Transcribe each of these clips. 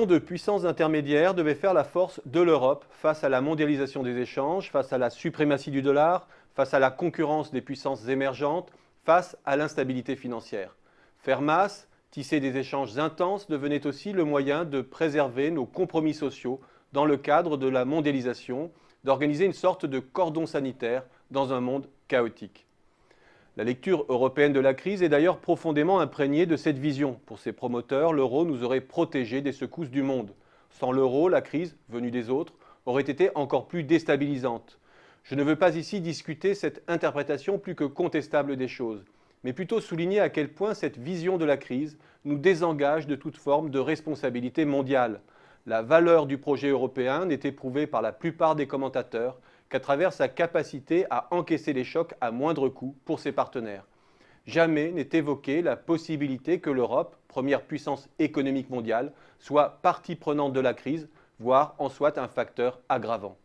vision de puissance intermédiaire devait faire la force de l'Europe face à la mondialisation des échanges, face à la suprématie du dollar, face à la concurrence des puissances émergentes, face à l'instabilité financière. Faire masse, tisser des échanges intenses devenait aussi le moyen de préserver nos compromis sociaux dans le cadre de la mondialisation, d'organiser une sorte de cordon sanitaire dans un monde chaotique. La lecture européenne de la crise est d'ailleurs profondément imprégnée de cette vision. Pour ses promoteurs, l'euro nous aurait protégés des secousses du monde. Sans l'euro, la crise, venue des autres, aurait été encore plus déstabilisante. Je ne veux pas ici discuter cette interprétation plus que contestable des choses, mais plutôt souligner à quel point cette vision de la crise nous désengage de toute forme de responsabilité mondiale. La valeur du projet européen n'est éprouvée par la plupart des commentateurs qu'à travers sa capacité à encaisser les chocs à moindre coût pour ses partenaires. Jamais n'est évoquée la possibilité que l'Europe, première puissance économique mondiale, soit partie prenante de la crise, voire en soit un facteur aggravant.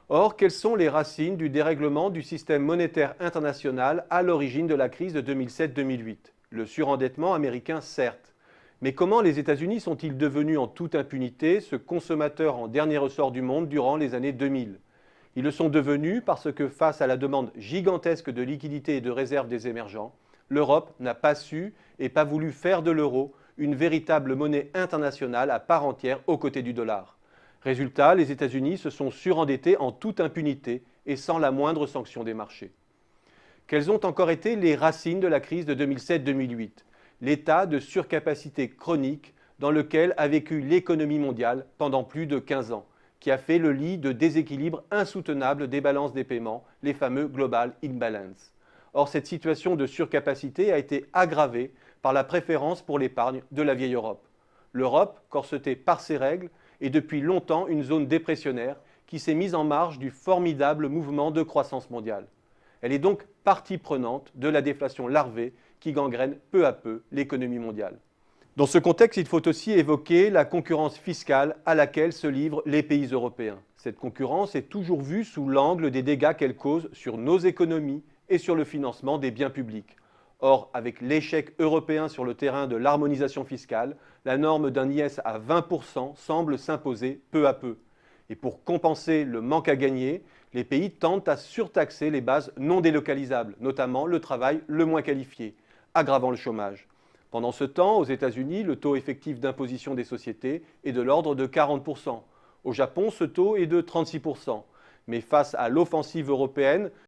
Or, quelles sont les racines du dérèglement du système monétaire international à l'origine de la crise de 2007-2008 ? Le surendettement américain, certes. Mais comment les États-Unis sont-ils devenus en toute impunité ce consommateur en dernier ressort du monde durant les années 2000 ? Ils le sont devenus parce que face à la demande gigantesque de liquidités et de réserves des émergents, l'Europe n'a pas su et pas voulu faire de l'euro une véritable monnaie internationale à part entière aux côtés du dollar. Résultat, les États-Unis se sont surendettés en toute impunité et sans la moindre sanction des marchés. Quelles ont encore été les racines de la crise de 2007-2008 ? L'état de surcapacité chronique dans lequel a vécu l'économie mondiale pendant plus de 15 ans, qui a fait le lit de déséquilibre insoutenable des balances des paiements, les fameux Global Imbalance. Or, cette situation de surcapacité a été aggravée par la préférence pour l'épargne de la vieille Europe. L'Europe, corsetée par ses règles, est depuis longtemps une zone dépressionnaire qui s'est mise en marge du formidable mouvement de croissance mondiale. Elle est donc partie prenante de la déflation larvée qui gangrène peu à peu l'économie mondiale. Dans ce contexte, il faut aussi évoquer la concurrence fiscale à laquelle se livrent les pays européens. Cette concurrence est toujours vue sous l'angle des dégâts qu'elle cause sur nos économies et sur le financement des biens publics. Or, avec l'échec européen sur le terrain de l'harmonisation fiscale, la norme d'un IS à 20% semble s'imposer peu à peu. Et pour compenser le manque à gagner, les pays tentent à surtaxer les bases non délocalisables, notamment le travail le moins qualifié, aggravant le chômage. Pendant ce temps, aux États-Unis, le taux effectif d'imposition des sociétés est de l'ordre de 40%. Au Japon, ce taux est de 36%. Mais face à l'offensive européenne,